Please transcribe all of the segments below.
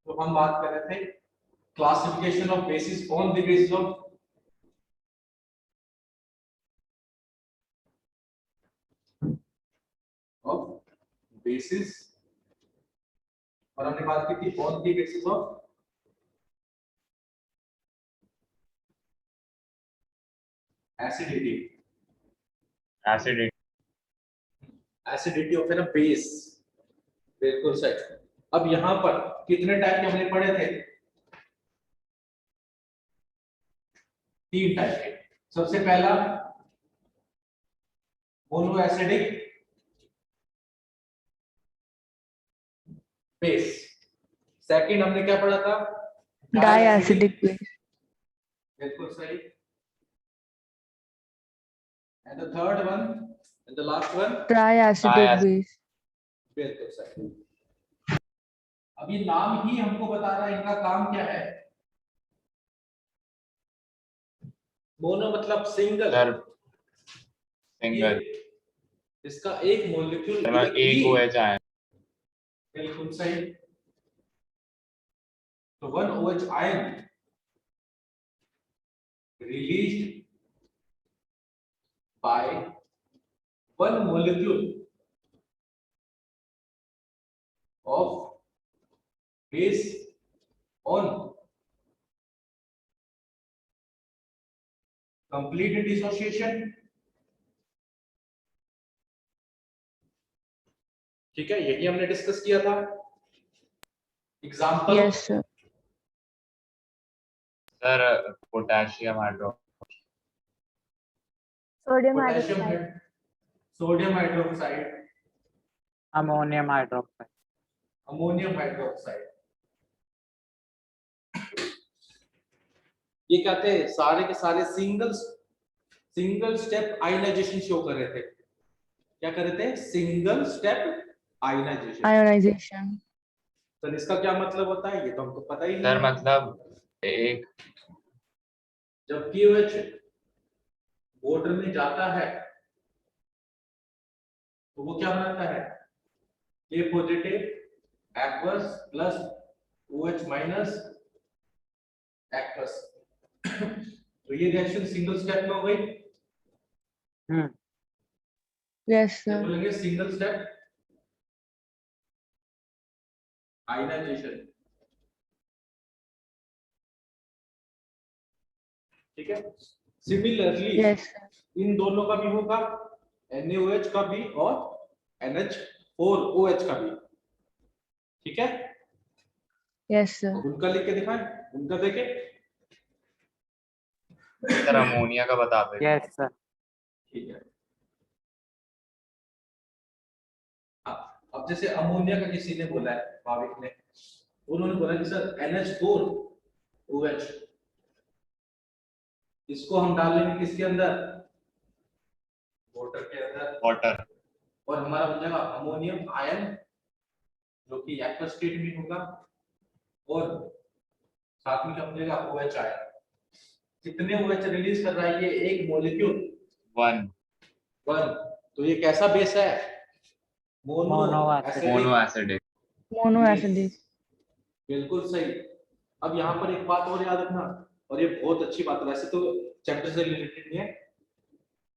तो हम बात कर रहे थे classification of basis on the basis of basis, और हमने बात की थी on the basis of acidity of A base. बिल्कुल सही। अब यहां पर कितने टाइप के हमने पढ़े थे? 3 टाइप के। सबसे पहला मोनो एसिडिक बेस। सेकंड हमने क्या पढ़ा था? Diacidic base. बिल्कुल सही। And the third one and the last one triacidic base. बिल्कुल सही। अब ये नाम ही हमको बता रहा है इनका काम क्या है। मोनो मतलब सिंगल। इसका एक मॉलिक्यूल एक OH आयन। बिल्कुल सही। तो 1 OH ion released by 1 molecule of base on complete dissociation। ठीक है, यही हमने डिस्कस किया था। Example. Yes sir. Sir potassium hydroxide, sodium potassium hydroxide, sodium hydroxide, ammonium hydroxide, ammonium hydroxide. ये कहते हैं सारे के सारे सिंगल स्टेप आयनाइजेशन शो कर रहे थे। क्या कर रहे थे? Single step ionisation. तो इसका क्या मतलब होता है? ये तो हमको पता ही नहीं सर है। मतलब एक जब KOH वाटर में जाता है तो वो क्या बनाता है? K positive aqueous plus OH minus aqueous. तो ये रिएक्शन सिंगल स्टेप में हो गई। यस क्या सर। बोलेंगे? Single step ionisation. ठीक है। Similarly yes sir. इन दोनों का भी होगा, NaOH का भी और NH4OH का भी। ठीक है। Yes sir. उनका लिख के दिखाएं, उनका देखे। सर अमोनिया का बता दे। Yes sir. ठीक है। अब जैसे अमोनिया का किसी ने बोला है, भाविक ने, उन्होंने बोला कि सर NH4OH, इसको हम डालेंगे किसके अंदर? वाटर के अंदर। वाटर। और हमारा बन जाएगा अमोनियम आयन, जो कि एक्वस स्टेट में होगा, और साथ में क्या बन जाएगा? OH ion. कितने OH रिलीज कर रहा है ये एक मॉलिक्यूल? 1 तो ये कैसा बेस है? Mono acidic. Mono acidic. बिल्कुल सही। अब यहाँ पर एक बात और याद रखना, और ये बहुत अच्छी बात है, वैसे तो चैप्टर से रिलेटेड नहीं है।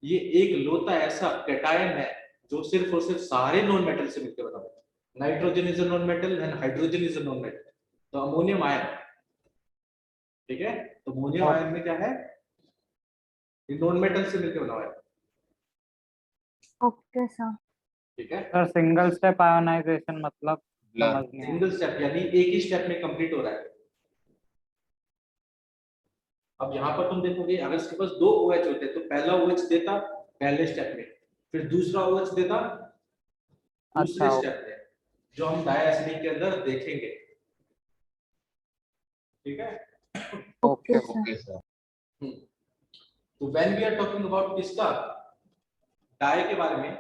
ये एक लोता ऐसा कैटायन है जो सिर्फ और सिर्फ सारे नॉन मेटल से मिलकर बना है। Nitrogen is a non metal and hydrogen is a non metal. तो अमोनियम आयन, ठीक है, तो अमोनियम आयन में क्या है? ये नॉन मेटल से मिलकर बना हुआ है। Okay sir. ठीक है। सर सिंगल स्टेप आयोनाइजेशन मतलब समझ नहीं आया। सिंगल स्टेप यानी एक ही स्टेप में कंप्लीट हो रहा है। अब यहाँ पर तुम देखोगे, अगर इसके पास 2 OH होते तो पहला OH देता पहले स्टेप में, फिर दूसरा OH देता दूसरे अच्छा, स्टेप में, जो हम डायएसिडिक के अंदर देखेंगे। ठीक है। Okay okay sir. तो when we are talking about किसका? डाई के बारे में।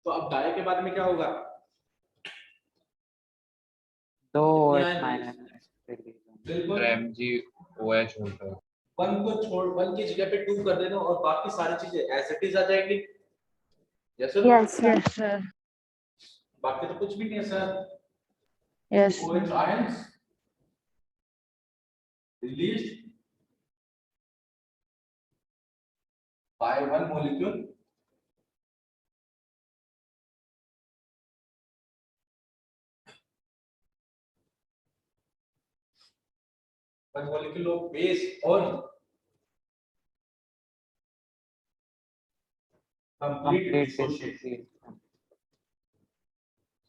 तो अब डाई के बारे में क्या होगा? 2 कितने OH आयन? माइनस बिल्कुल। MgOH होता है। 1 को छोड़ 1 की जगह पे 2 कर देना और बाकी सारी चीजें एज इट इज आ जाएंगी। Yes sir. Yes sir. बाकी तो कुछ भी नहीं है sir. Yes. OH ions released by one molecule of base on complete Complete dissociation। dissociation.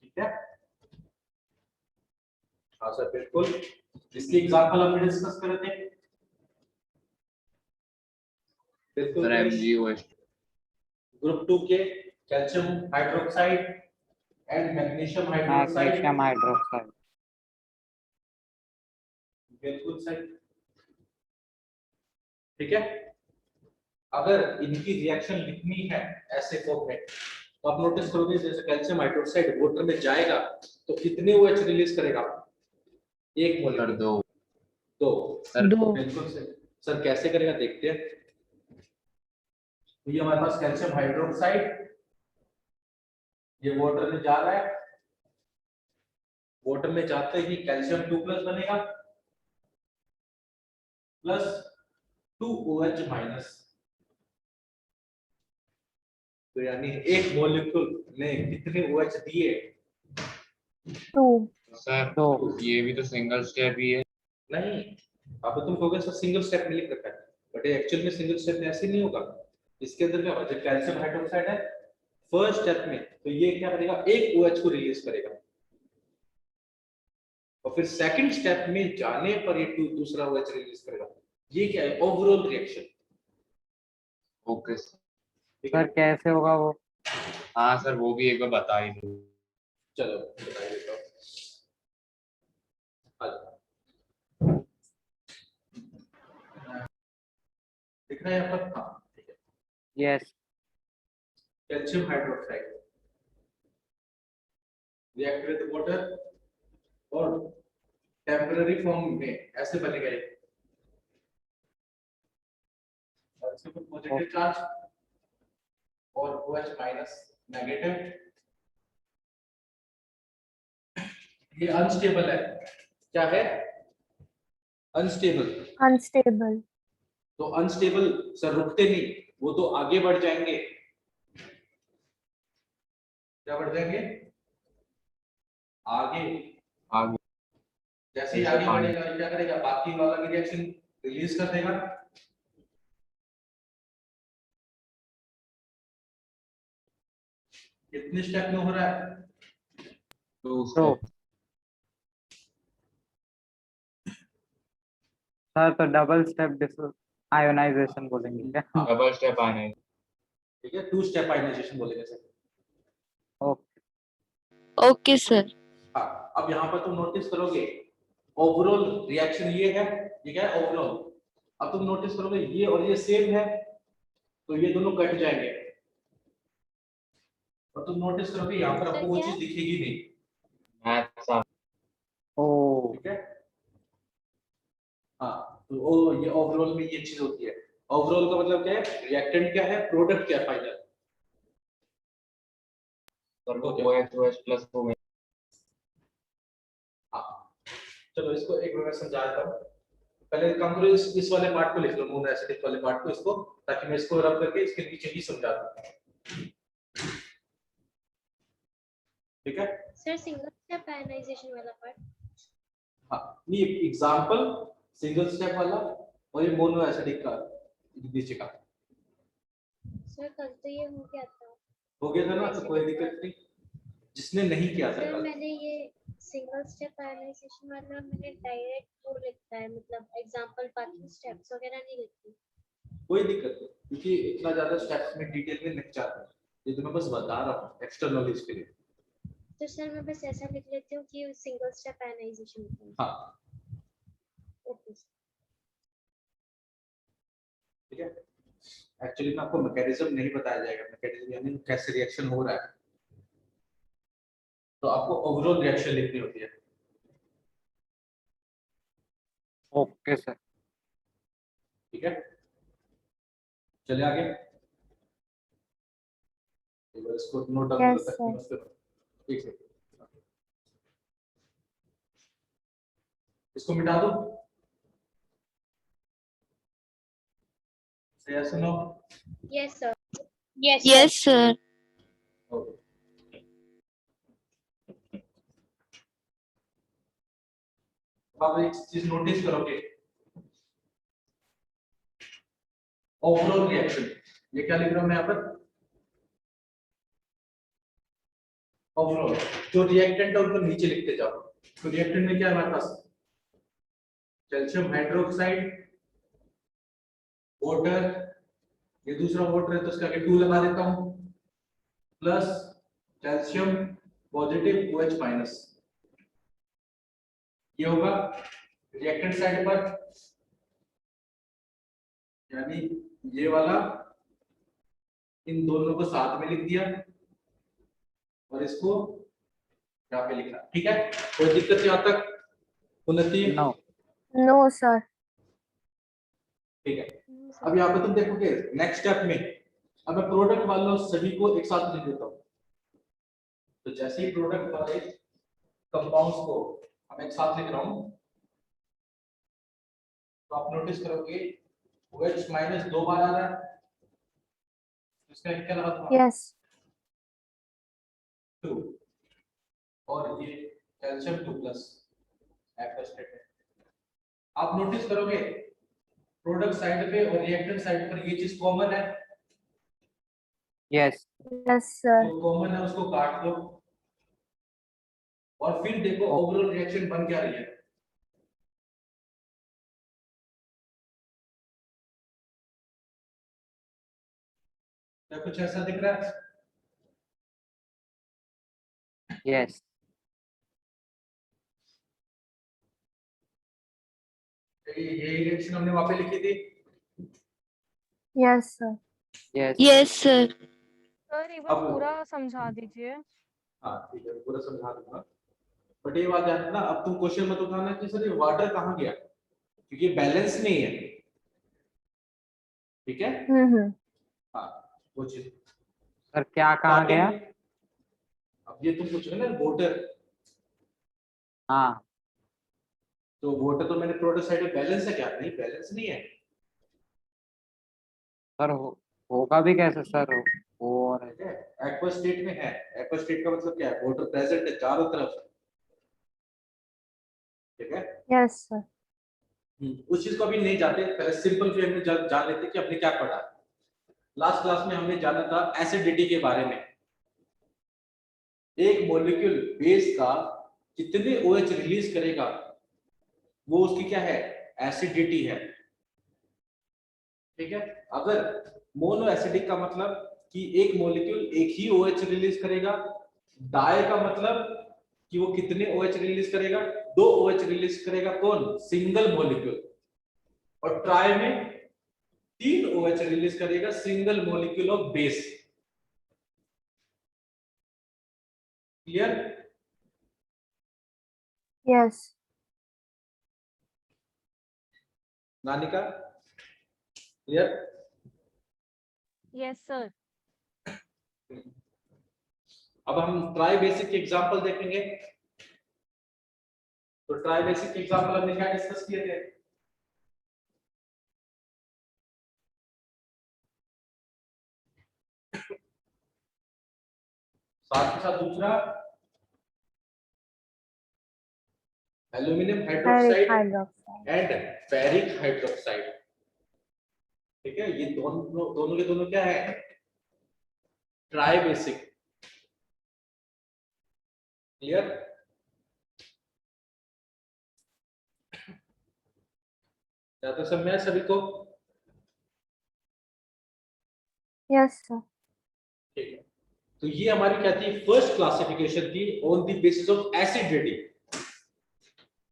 ठीक है, हाँ सर बिल्कुल। इसकी एग्जांपल हमने डिस्कस करे थे बिल्कुल। सर MgOH ग्रुप 2 के calcium hydroxide and magnesium hydroxide. Magnesium hydroxide. बिल्कुल सही। ठीक है, अगर इनकी रिएक्शन लिखनी है ऐसे फॉर्म में तो आप नोटिस करोगे जैसे कैल्शियम हाइड्रोक्साइड वाटर में जाएगा तो कितने OH रिलीज करेगा? एक सर मॉलिक्यूल। 2 दो। सर 2. बिल्कुल सही। सर कैसे करेगा देखते हैं। तो ये हमारे पास कैल्शियम हाइड्रोक्साइड, ये वाटर में जा रहा है, वाटर में जाते ही कैल्शियम 2+ बनेगा प्लस 2OH माइनस। तो यानी एक मॉलिक्यूल ने कितने OH दिए? 2. सर दो। ये भी तो सिंगल स्टेप ही है। नहीं, अब तुम कहोगे सर सिंगल स्टेप में लिख रखा है, बट एक्चुअल में सिंगल स्टेप में ऐसे नहीं होगा। इसके अंदर क्या होगा, जब कैल्शियम हाइड्रोक्साइड है फर्स्ट स्टेप में तो ये क्या करेगा, एक OH को रिलीज करेगा और फिर सेकंड स्टेप में जाने पर ये दूसरा OH रिलीज करेगा। ये क्या है, ओवरऑल रिएक्शन। ओके सर कैसे होगा वो? हाँ सर वो भी एक बार बता ही दो। चलो बता देता हूं। दिख रहा है यहाँ पर? हाँ ठीक है। Yes. Calcium hydroxide react with water और टेम्पररी फॉर्म में ऐसे बनेगा ये। और इसके ऊपर पॉजिटिव चार्ज और OH माइनस नेगेटिव। ये अनस्टेबल है। क्या है? अनस्टेबल। Unstable. तो अनस्टेबल सर रुकते नहीं, वो तो आगे बढ़ जाएंगे। क्या बढ़ जाएंगे? आगे। आगे जैसे ही आगे बढ़ेगा क्या करेगा, बाकी वाला भी रिएक्शन रिलीज कर देगा। कितने स्टेप में हो रहा है? 2 तो स्टेप। सर तो डबल स्टेप आयोनाइजेशन बोलेंगे क्या? हाँ डबल स्टेप आने। ठीक है, 2 स्टेप आयनाइजेशन बोलेंगे सर। ओके। Okay, sir. हाँ, अब यहाँ पर तुम नोटिस करोगे ओवरऑल रिएक्शन ये है, ये क्या है ओवरऑल। अब तुम नोटिस करोगे ये और ये सेम है तो ये दोनों कट जाएंगे और तुम नोटिस करोगे यहाँ पर आपको वो चीज दिखेगी नहीं। मैथ्स ओ ठीक है, हाँ तो ओ ये ओवरऑल में ये चीज होती है। ओवरऑल का मतलब क्या है, रिएक्टेंट क्या है, प्रोडक्ट क्या है फाइनल। सर वो OH प्लस हो गए। हाँ चलो इसको एक बार मैं समझा देता हूँ। पहले एक काम करो, इस वाले पार्ट को लिख लो, मोनो एसिडिक वाले पार्ट को, इसको, ताकि मैं इसको रब करके इसके नीचे ही समझा दूँ। ठीक है सर सिंगल स्टेप आयनाइजेशन वाला पार्ट। हाँ, ये एग्जांपल सिंगल स्टेप वाला और ये मोनो एसिडिक का नीचे का सर कल तो ये हो गया था। हो गया था ना, तो कोई दिक्कत नहीं। जिसने नहीं किया था सर कल, मैंने ये सिंगल स्टेप आयनाइजेशन वाला मैंने डायरेक्ट वो लिखता है, मतलब एग्जांपल, बाकी स्टेप्स वगैरह नहीं लिखती। कोई दिक्कत नहीं, क्योंकि इतना ज्यादा स्टेप्स में डिटेल में नहीं चाहता, ये तो मैं बस बता रहा हूँ एक्स्ट्रा नॉलेज के लिए। तो सर मैं बस ऐसा लिख लेती हूँ कि सिंगल स्टेप आयनाइजेशन होता है। हाँ ओके ठीक है, एक्चुअली में आपको मैकेनिज्म नहीं बताया जाएगा, मैकेनिज्म यानी कैसे रिएक्शन हो रहा है, तो आपको ओवरऑल रिएक्शन लिखनी होती है। Okay sir. ठीक है, चलिए आगे। इसको नोट डाउन Yes, करो, sir. मत करो। एक सेकंड, इसको मिटा दो। श्रेया सुनो। Yes, sir. Yes, sir. Okay. अब एक चीज नोटिस करोगे, ओवरऑल रिएक्शन, ये क्या लिख रहा हूं मैं यहाँ पर, ओवरऑल। जो रिएक्टेंट है उनको नीचे लिखते जाओ। तो रिएक्टेंट में क्या है हमारे पास, कैल्शियम हाइड्रोक्साइड, वाटर, ये दूसरा वाटर है तो इसका 2 लगा देता हूं, plus calcium positive OH minus, ये होगा रिएक्टेंट साइड पर, यानी ये वाला इन दोनों को साथ में लिख दिया और इसको यहाँ पे लिखा। ठीक है, कोई दिक्कत यहाँ तक उन्नति? No. No, sir. ठीक है, अब यहाँ पे तुम देखोगे नेक्स्ट स्टेप में, अब मैं प्रोडक्ट वालों सभी को एक साथ लिख देता हूँ। तो जैसे ही प्रोडक्ट वाले कंपाउंड्स को हम एक साथ लिख रहा हूँ, तो आप नोटिस करोगे OH माइनस 2 बार आ रहा है, इसका क्या लगा था? Yes. 2, और ये कैल्शियम 2 प्लस एक्वास्टेट है। आप नोटिस करोगे प्रोडक्ट साइड पे और रिएक्टेंट साइड पर ये चीज कॉमन है, Yes. Yes, sir. जो कॉमन है उसको काट दो और फिर देखो ओवरऑल रिएक्शन बन क्या रही है। क्या कुछ ऐसा दिख रहा है? Yes. ये रिएक्शन हमने वहां पे लिखी थी। Yes, sir. Yes. Yes, sir. Sir एक बार अब- पूरा समझा दीजिए। हाँ ठीक है, पूरा समझा दूंगा, बट ये बात है ना, अब तुम क्वेश्चन मत उठाना कि सर ये वाटर कहाँ गया, क्योंकि बैलेंस नहीं है। ठीक है, Mm-hmm. हाँ वो चीज। सर क्या कहाँ गया? अब ये तुम पूछ रहे ना वाटर, हाँ तो वाटर तो मैंने प्रोडक्ट साइड में बैलेंस है क्या? नहीं, बैलेंस नहीं है। सर होगा भी कैसे सर? वो और ठीक है, एक्वा स्टेट में है। एक्वा स्टेट का मतलब क्या है? वाटर प्रेजेंट है चारों तरफ। ठीक है, Yes, sir. उस चीज को अभी नहीं जाते, पहले सिंपल वे में जान लेते कि हमने क्या पढ़ा। लास्ट क्लास में हमने जाना था एसिडिटी के बारे में। एक मॉलिक्यूल बेस का कितने OH रिलीज करेगा, वो उसकी क्या है? एसिडिटी है। ठीक है, अगर मोनो एसिडिक का मतलब कि एक मॉलिक्यूल एक ही OH रिलीज करेगा, डाई का मतलब कि वो कितने OH रिलीज करेगा? 2 OH रिलीज करेगा। कौन? Single molecule. और ट्राई में 3 OH रिलीज करेगा, single molecule of base. Clear? Yes. नानिका क्लियर? Yes sir. अब हम ट्राई बेसिक के एग्जांपल देखेंगे। तो ट्राई बेसिक के एग्जांपल हमने क्या डिस्कस किए थे? साथ के साथ दूसरा aluminium Ferric hydroxide hydroxide. And ferric hydroxide. ठीक है, ये दोनों के दोनों क्या है? Try basic. क्लियर? क्या तो समझ में आया सभी को? Yes, sir. ठीक है, तो ये हमारी क्या थी? फर्स्ट क्लासिफिकेशन थी on the basis of acidity.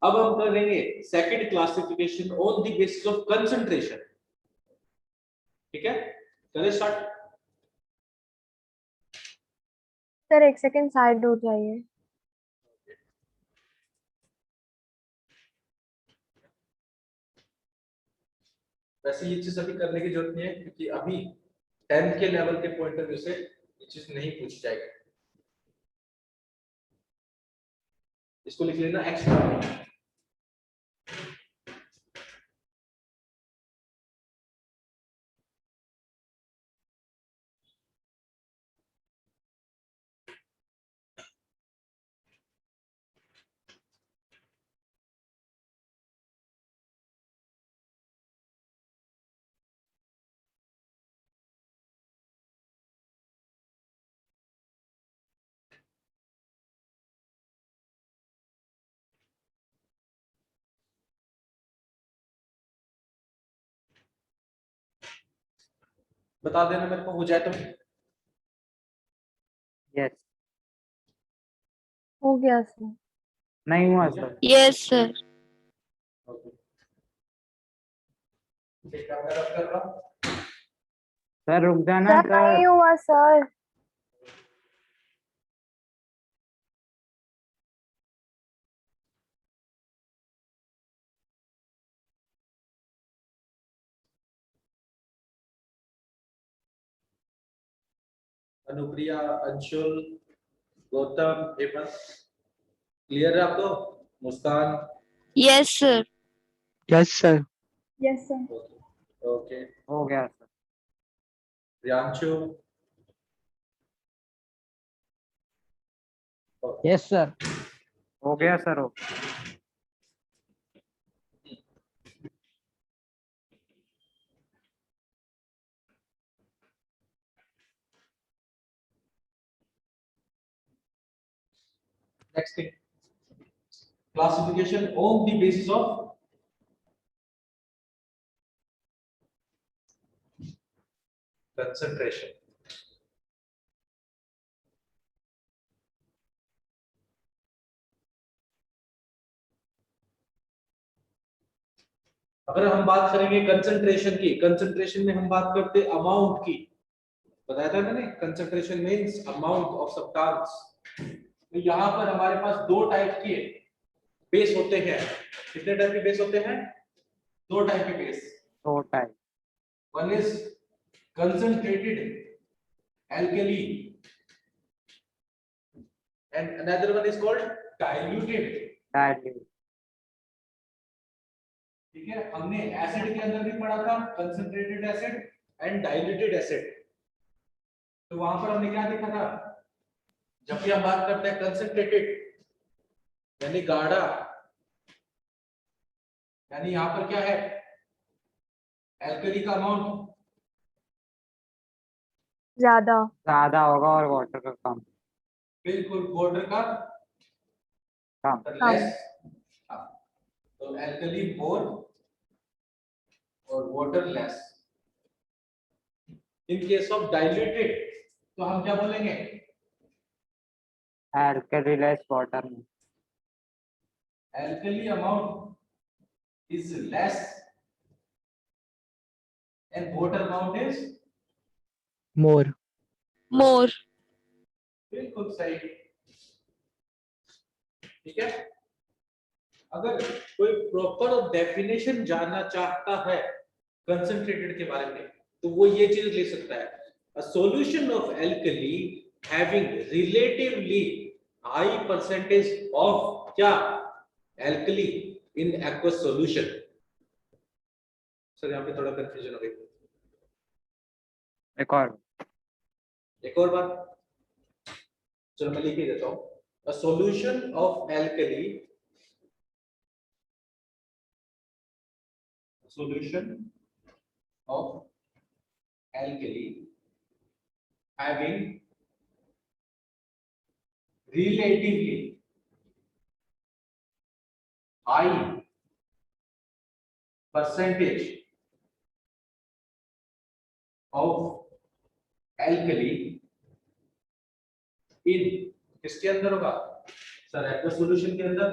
अब हम करेंगे second classification on the basis of concentration. ठीक है, चलिए स्टार्ट। सर एक सेकंड साइड हो जाइए। वैसे ये चीज अभी करने की जरूरत नहीं है, क्योंकि अभी 10 के लेवल के पॉइंट ऑफ व्यू से ये चीज नहीं पूछी जाएगी। इसको लिख लेना एक्स्ट्रा। बता देना मेरे को, हो जाए तो। यस। हो गया सर। नहीं हुआ सर। Yes, sir. ओके, ठीक है, मैं रब कर रहा हूँ। सर रुक जाना सर सर। नहीं हुआ सर। अनुप्रिया, अंशुल, गौतम, हेमंत, क्लियर है आपको? मुस्कान? Yes, sir. Yes, sir. Yes sir. Okay, हो गया सर। प्रियांशु? Yes, sir. हो गया सर। हो Next thing, classification on the basis of concentration. अगर हम बात करेंगे कंसंट्रेशन की, कंसंट्रेशन में हम बात करते अमाउंट की, बताया था मैंने, concentration means amount of substance. तो यहाँ पर हमारे पास दो टाइप के बेस होते हैं। कितने टाइप के बेस होते हैं? दो टाइप के बेस। दो type. One is concentrated alkali and another one is called diluted. Dilute. ठीक है, हमने एसिड के अंदर भी पढ़ा था, concentrated acid and diluted acid. तो वहां पर हमने क्या देखा था, जब भी हम बात करते हैं कंसंट्रेटेड यानी गाढ़ा, यानी यहां पर क्या है, एल्कली का अमाउंट ज्यादा होगा और वाटर का कम। बिल्कुल, वाटर का कम। लेस। तो एल्कली मोर और water less. In case of diluted तो हम क्या बोलेंगे, एल्कली लेस वाटर में। alkali amount is less and water amount is More. More. बिल्कुल सही। ठीक है, अगर कोई प्रॉपर डेफिनेशन जानना चाहता है कंसंट्रेटेड के बारे में तो वो ये चीज ले सकता है, a solution of alkali having relatively high percentage of क्या, alkali in aqueous solution। Sir यहाँ पे थोड़ा कंफ्यूजन हो गई। एक और बात, चलो मैं लिख ही देता हूँ, a solution of alkali, solution of alkali having relatively high percentage of alkali in, किसके अंदर होगा सर, एक्वस सॉल्यूशन के अंदर।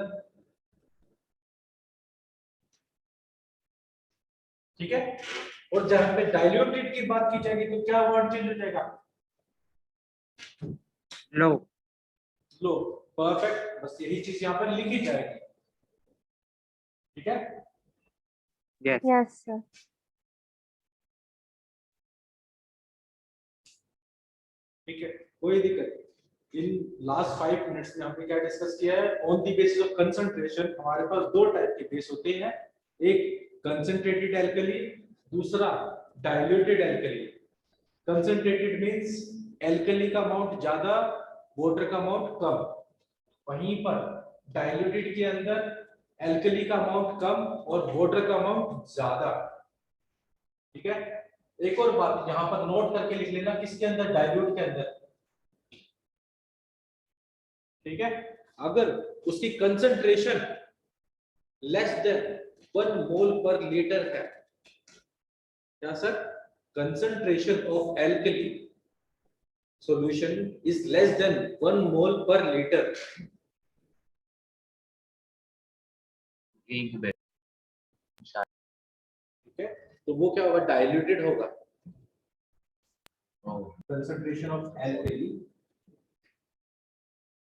ठीक है, और जहां पे डाइल्यूटेड की बात की जाएगी तो क्या वर्ड चेंज हो जाएगा, लो। लो, परफेक्ट, बस यही चीज यहाँ पर लिखी जाएगी। ठीक है, यस। Yes sir. ठीक है, कोई दिक्कत नहीं। इन लास्ट 5 मिनट्स में हमने क्या डिस्कस किया है? On the basis of concentration हमारे पास दो टाइप के बेस होते हैं, एक कंसंट्रेटेड एल्कली, दूसरा diluted alkali. Concentrated means alkali का अमाउंट ज्यादा, वाटर का अमाउंट कम। वहीं पर डाइल्यूटेड के अंदर एल्कली का अमाउंट कम और वाटर का अमाउंट ज्यादा। ठीक है, एक और बात यहां पर नोट करके लिख लेना, किसके अंदर? डाइल्यूट के अंदर। ठीक है, अगर उसकी कंसंट्रेशन लेस देन 1 मोल पर लीटर है, क्या sir? Concentration of alkali solution is less than 1 मोल पर लीटर। weak base. ठीक है, तो वो क्या होगा? डाइल्यूटेड होगा। Oh, कंसंट्रेशन ऑफ एल्कली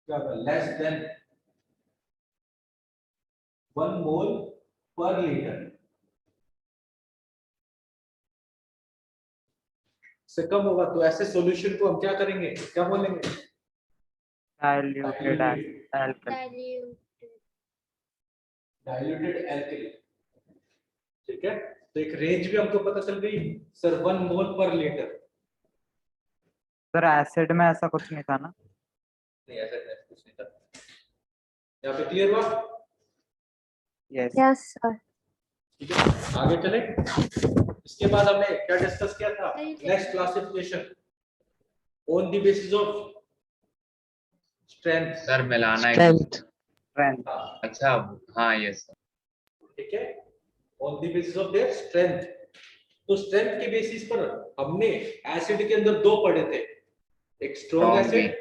क्या होगा? लेस देन 1 मोल पर लीटर से कम होगा। तो ऐसे सॉल्यूशन को हम क्या करेंगे? क्या बोलेंगे? Diluted alkali. Diluted. Diluted alkali. ठीक है, तो एक रेंज भी हमको पता चल गई सर, 1 मोल पर लीटर। सर एसिड में ऐसा कुछ नहीं था ना? नहीं, ऐसा कुछ नहीं था। यहाँ पे क्लियर हुआ? यस। Yes, sir. ठीक है, आगे चले। इसके बाद हमने क्या डिस्कस किया था? सही है। Next classification on the basis of strength. Sir मिलाना है। Strength. स्ट्रेंथ। अच्छा, हाँ यस सर। ठीक है, on the basis of their strength. तो स्ट्रेंथ के बेसिस पर हमने एसिड के अंदर दो पढ़े थे, एक स्ट्रॉन्ग Strong, एसिड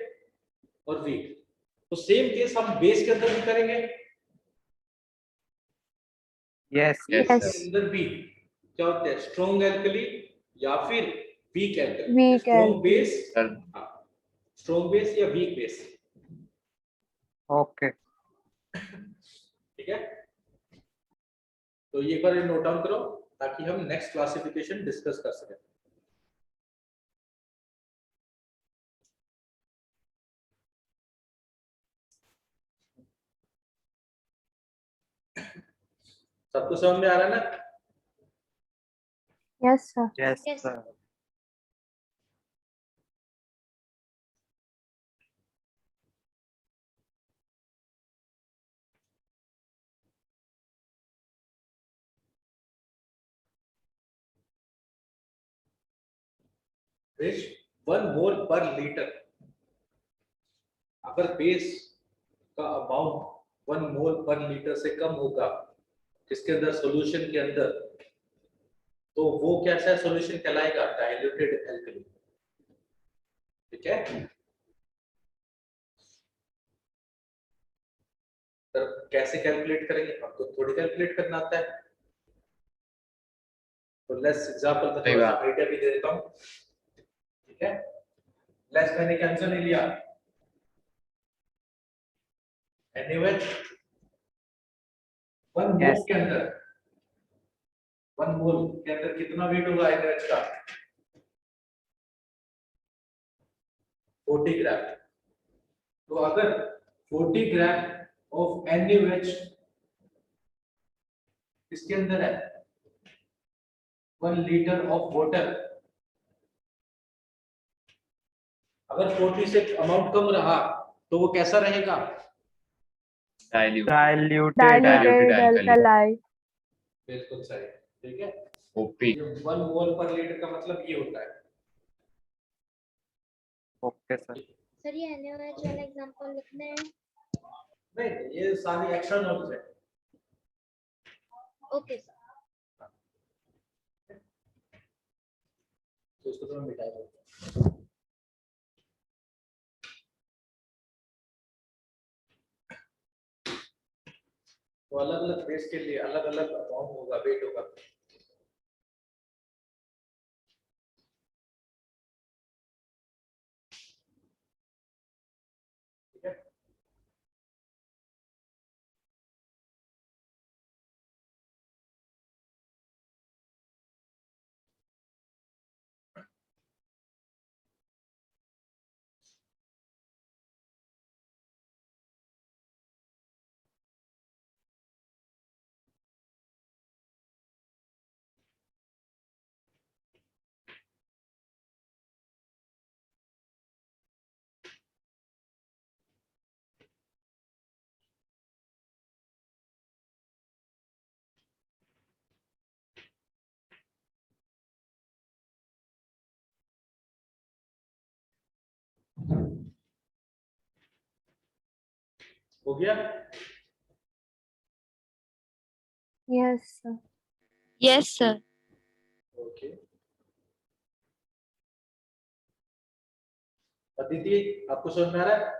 और वीक। तो सेम केस हम बेस के अंदर भी करेंगे। यस। Yes, Yes. sir. के अंदर भी क्या होता है? स्ट्रॉन्ग एल्कली या फिर weak alkali. Weak strong alkali. Base, sir strong base या वीक बेस। ओके। ठीक है, तो ये एक बार नोट डाउन करो ताकि हम नेक्स्ट क्लासिफिकेशन डिस्कस कर सकें। सबको समझ में आ रहा है ना? Yes, sir. Yes Yes. Sir. Base 1 मोल पर लीटर। अगर बेस का अमाउंट 1 मोल पर लीटर से कम होगा किसके अंदर? सॉल्यूशन के अंदर, तो वो कैसा सॉल्यूशन कहलाएगा? Diluted alkali. ठीक है, तो कैसे कैलकुलेट करेंगे? हमको थोड़ी कैलकुलेट करना आता है। तो लेट्स एग्जांपल में थोड़ा सा आइडिया भी दे देता हूं। ठीक है, लेट्स मैंने कैंसर नहीं लिया, NaOH 1 मोल Yes. के अंदर, 1 मोल के अंदर कितना वेट होगा NaOH का? 40 ग्राम। तो अगर 40 ग्राम ऑफ NaOH इसके अंदर है 1 लीटर ऑफ वाटर, अगर 40 से अमाउंट कम रहा तो वो कैसा रहेगा? Dilute. Diluted Diluted alkali. alkali. बिल्कुल सही। ठीक है, ओपी। 1 मोल पर लीटर का मतलब ये होता है। Okay sir. सर ये NaOH वाला एग्जांपल लिखना है। नहीं, ये सारी एक्स्ट्रा नॉलेज है। Okay sir. तो इसको तो मैं मिटा दूंगा। तो अलग अलग बेस के लिए अलग अलग अमाउंट होगा, वेट होगा। ठीक है, हो गया? Yes, sir. Yes, sir. Okay. Aditi, आपको समझ में आ रहा है?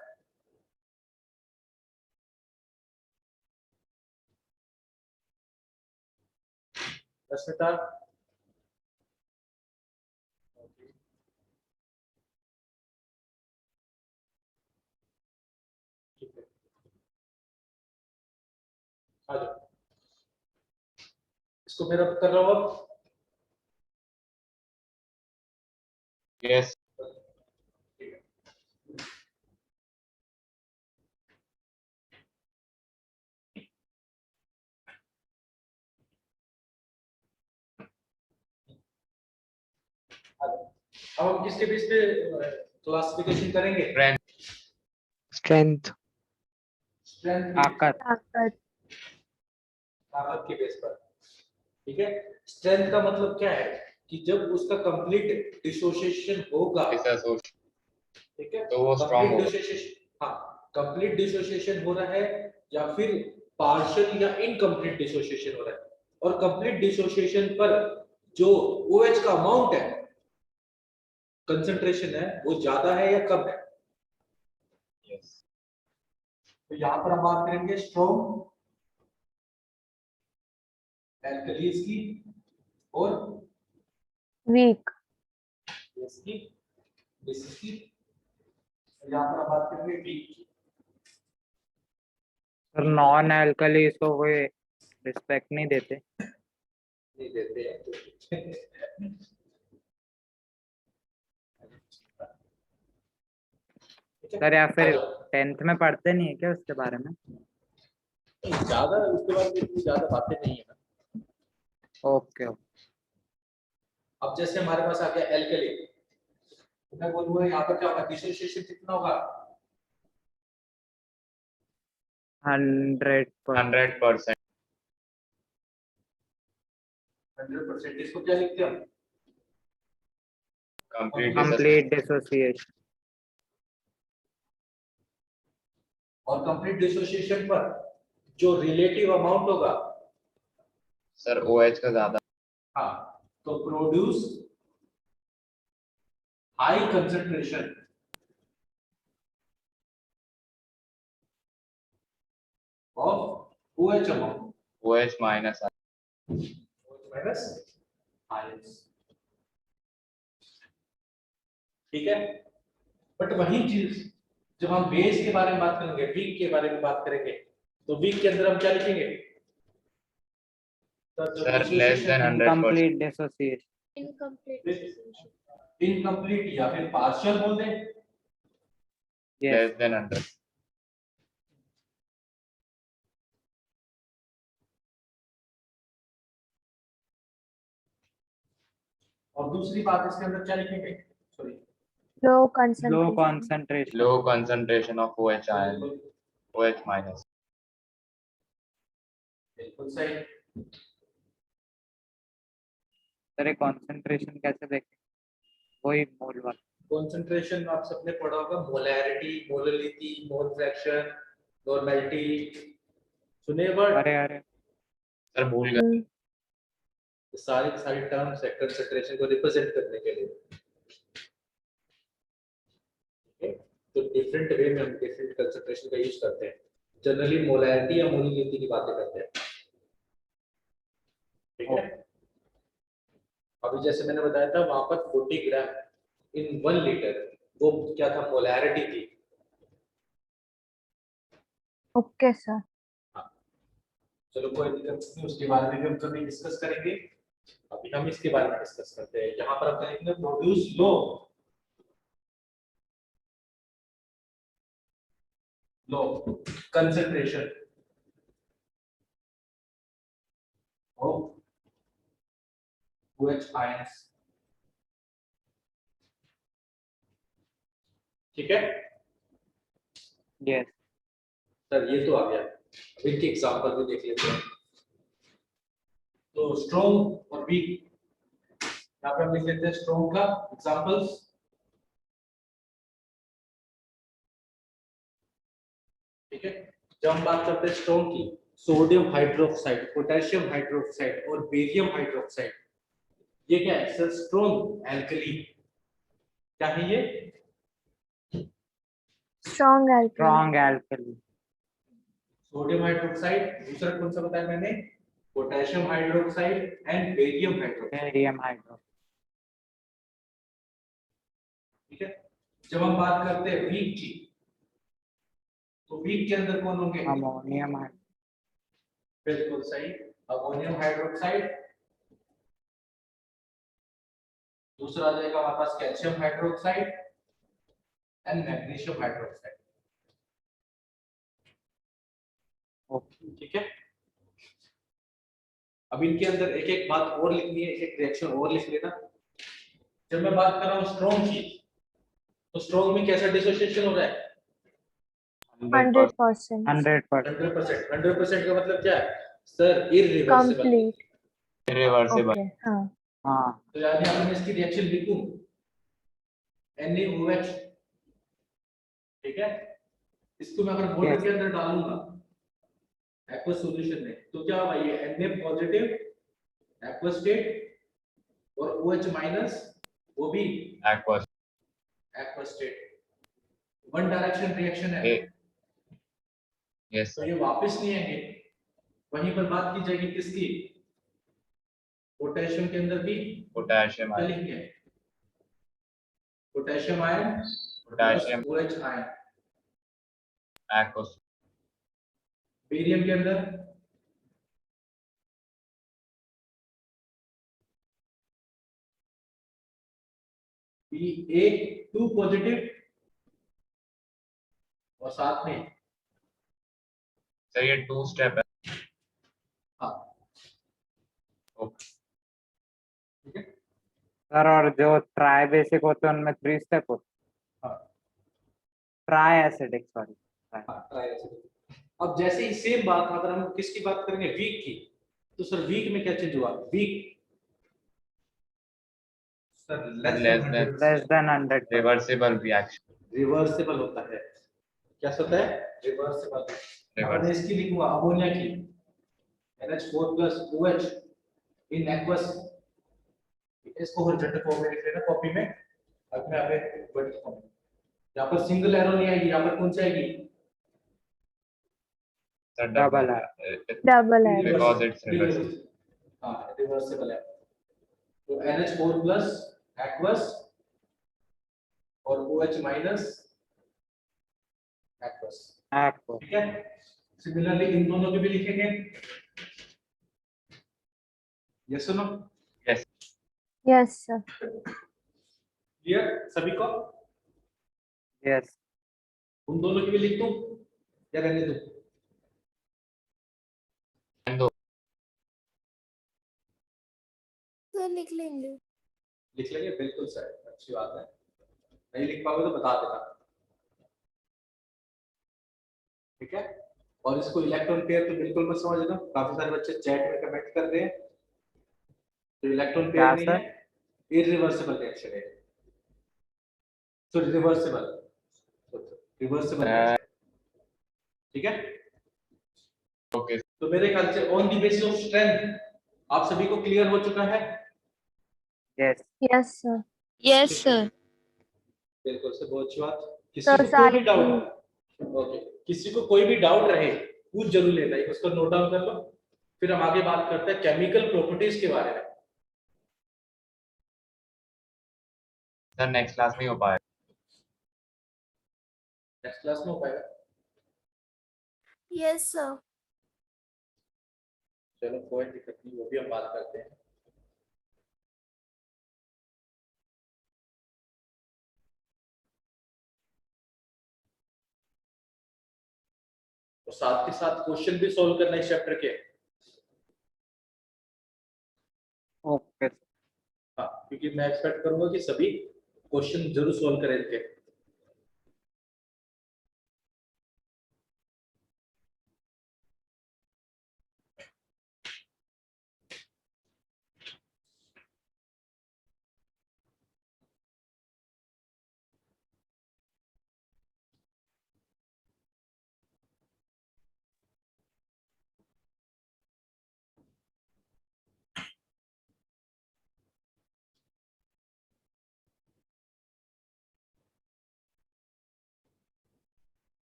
रश्मिता? ठीक है, आ जाओ। इसको मेरा कर रहा हूँ अब। Yes. ठीक है। आ जाओ। अब हम किसके बेस पे क्लासिफिकेशन करेंगे? Strength. स्ट्रेंथ ताकत। ताकत। ताकत के बेस पर। ठीक है, स्ट्रेंथ का मतलब क्या है कि जब उसका कंप्लीट डिसोसिएशन होगा, Disassociation. ठीक है, तो वो strong होगा। हाँ, कंप्लीट डिसोसिएशन हो रहा है या फिर पार्शियल या इनकम्प्लीट डिसोसिएशन हो रहा है, और कंप्लीट डिसोसिएशन पर जो OH का अमाउंट है, कंसंट्रेशन है, वो ज्यादा है या कम है? Yes. तो यहां पर हम बात करेंगे स्ट्रॉन्ग एल्कलीज की और वीक। इसकी, बेसिस की। यहाँ पर हम बात करेंगे वीक की। सर नॉन अल्कली इसको कोई रिस्पेक्ट नहीं देते। नहीं देते हैं। सर या फिर आ जाओ। 10th में पढ़ते नहीं है क्या उसके बारे में? ज्यादा उसके बाद में इतनी ज्यादा बातें नहीं है ना। Okay okay. अब जैसे हमारे पास आ गया एल्कली, तो मैं बोलूंगा यहाँ पर क्या होगा, डिसोसिएशन कितना होगा? 100%। 100%. 100%। इसको क्या लिखते हैं हम? Complete complete dissociation. और कंप्लीट डिसोसिएशन पर जो रिलेटिव अमाउंट होगा, सर OH का ज्यादा। हाँ, तो produce high concentration of OH amount, OH minus. Minus ions. ठीक है, बट वही चीज जब हम बेस के बारे में बात करेंगे, वीक के बारे में बात करेंगे, तो वीक के अंदर हम क्या लिखेंगे? Sir, less than 100%. Complete dissociation. Incomplete dissociation. Incomplete या फिर पार्शियल बोल दें। Less than 100. और दूसरी बात इसके अंदर क्या लिखेंगे? Sorry, low low concentration. Concentration. Low concentration of OH ion. OH minus. बिल्कुल सही। सर कंसंट्रेशन कैसे देखें? वही मोल वाला। कंसंट्रेशन आप सबने पढ़ा होगा, molarity, molality, mole fraction, normality, सुने वर्ड? अरे अरे सर भूल गए। सारी टर्म्स है कंसंट्रेशन को रिप्रेजेंट करने के लिए। ठीक है, तो डिफरेंट वे में हम डिफरेंट कंसंट्रेशन का यूज करते हैं। जनरली मोलैरिटी या मोललिटी की बातें करते हैं। ठीक है, अभी जैसे मैंने बताया था वहां पर 40 ग्राम इन 1 लीटर, वो क्या था? मोलैरिटी थी। Okay sir. चलो कोई दिक्कत नहीं, उसके बारे में भी हम कभी डिस्कस करेंगे। अभी हम इसके बारे में डिस्कस करते हैं। यहाँ पर हम करेंगे produce low concentration of OH ions। ठीक है यस। सर, ये तो आ गया। अब इनके एग्जांपल भी देख लेते हैं। तो स्ट्रॉन्ग और वीक, यहाँ पे हम लिख लेते हैं स्ट्रॉन्ग का एग्जांपल्स। ठीक है, जब हम बात करते हैं स्ट्रोंग की, सोडियम हाइड्रोक्साइड, पोटेशियम हाइड्रोक्साइड और बेरियम हाइड्रोक्साइड, ये क्या है सर? Strong alkali. क्या है ये? Strong alkali. Strong alkali. Sodium hydroxide, दूसरा कौन सा बताया मैंने? Potassium hydroxide and barium hydroxide. Barium hydro. ठीक है। जब हम बात करते हैं वीक की, तो वीक के अंदर कौन होंगे? Ammonium hydro. बिल्कुल सही, अमोनियम हाइड्रोक्साइड। दूसरा आ जाएगा हमारे पास calcium hydroxide and magnesium hydroxide. Okay. ठीक है। अब इनके अंदर एक एक बात और लिखनी है, एक एक रिएक्शन और लिख लेना। जब मैं बात कर रहा हूँ स्ट्रोंग की, तो स्ट्रोंग में कैसा डिसोसिएशन हो रहा है? 100%. 100%। 100%। 100% का मतलब क्या है sir? Irreversible. Complete. irreversible. Okay. हाँ. हाँ। तो यानी अगर मैं इसकी रिएक्शन लिखूं NaOH, ठीक है, इसको मैं अगर वाटर Yes. के अंदर डालूंगा एक्वस सॉल्यूशन में, तो क्या होगा? ये Na पॉजिटिव एक्वस स्टेट और OH माइनस वो भी Aqueous. Aqueous state. One direction reaction है, A- Yes, तो sir. ये वापस नहीं आएंगे। वहीं पर बात की जाएगी किसकी? पोटेशियम के अंदर भी Potassium क्या ion. लिखेंगे? Potassium ion Potassium. OH ion. Aqueous. Barium के अंदर Ba2 पॉजिटिव और साथ में सर ये 2 स्टेप है. हाँ, Okay. ठीक है। सर और जो ट्राई बेसिक होते हैं उनमें 3 स्टेप होते हाँ, हैं। Try acidic, sorry. हाँ, ट्राई एसिड। अब जैसे ही सेम बात अगर हम किसकी बात करेंगे? वीक की, तो सर वीक में क्या चेंज हुआ? Weak sir Less less than- than less than 100। Reversible reaction. Reversible होता है। क्या होता है? रिवर्सिबल। अगर मैं Reverse. इसकी लिखूंगा अमोनिया की NH4 + OH इन एक्वस, इसको हॉरिजॉन्टल फॉर्म में लिख लेना कॉपी में। अब मैं यहाँ पे वर्टिकल फॉर्म में, यहाँ पर सिंगल एरो नहीं आएगी, यहाँ पर कौन सी आएगी? Sir, Double Double arrow. Because it's reversible. हाँ, रिवर्सिबल है। तो NH4 + एक्वस और OH माइनस एक्वस। एक्व। ठीक है। सिमिलरली इन दोनों के भी लिखेंगे। यस सुनो, Yes. Yes, sir. क्लियर सभी को? यस। उन दोनों की भी लिख दूं या रहने दूं? And दो. सर लिख लेंगे। लिख लेंगे, बिल्कुल सर, अच्छी बात है। नहीं लिख पाओगे तो बता देना। ठीक है। और इसको इलेक्ट्रॉन पेयर तो बिल्कुल मत समझना, काफी सारे बच्चे चैट में कमेंट कर रहे हैं। तो इलेक्ट्रॉन क्या पेयर नहीं सर? है, इररिवर्सिबल रिएक्शन है। तो रिवर्सिबल, रिवर्सिबल ठीक है। Okay. तो मेरे ख्याल से on the basis of strength आप सभी को क्लियर हो चुका है। Yes. Yes, sir. Yes, sir. बिल्कुल से, बहुत अच्छी बात। किसी Sir, को कोई भी side डाउट, ओके, किसी को कोई भी डाउट रहे पूछ जरूर लेना है, उसको नोट डाउन कर लो। फिर हम आगे बात करते हैं केमिकल प्रॉपर्टीज के बारे में। सर नेक्स्ट क्लास में ही हो पाएगा. नेक्स्ट क्लास में हो पाएगा। Yes sir. चलो कोई दिक्कत नहीं, वो भी हम बात करते हैं। तो साथ के साथ क्वेश्चन भी सॉल्व करना है इस चैप्टर के। ओके। हाँ, क्योंकि मैं एक्सपेक्ट करूंगा कि सभी क्वेश्चन जरूर सॉल्व करेंगे।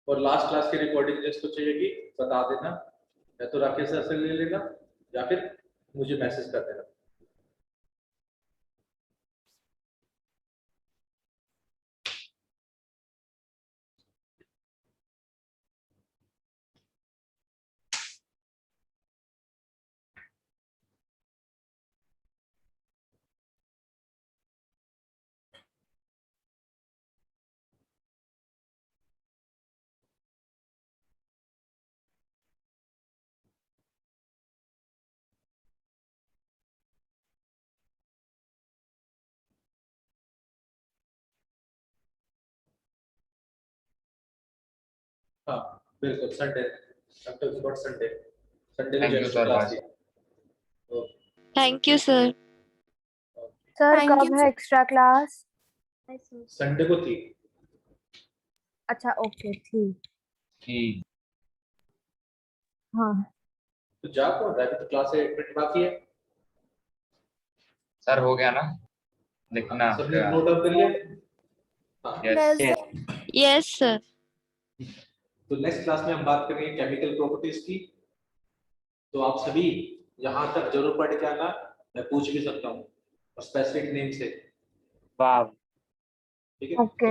और लास्ट क्लास की रिकॉर्डिंग जिसको चाहिएगी बता देना, या तो राकेश सर से ले लेना या फिर मुझे मैसेज कर देना। हाँ बिल्कुल, संडे, संडे संडे को Thank you, gents sir. Class Bye. थी। तो Thank you, sir. Sir Thank कब you, है sir. Extra class? संडे को थी। अच्छा ओके ठीक। ठीक। हाँ तो जा कौन रहा है, अभी तो क्लास 1 मिनट बाकी है। सर हो गया ना लिखना? सबने नोट डाउन कर लिया? हाँ। Yes. Yes, sir. तो नेक्स्ट क्लास में हम बात करेंगे केमिकल प्रॉपर्टीज की। तो आप सभी यहाँ तक जरूर पढ़ के आना, मैं पूछ भी सकता हूँ और स्पेसिफिक नेम से, वाह। ठीक है? ओके।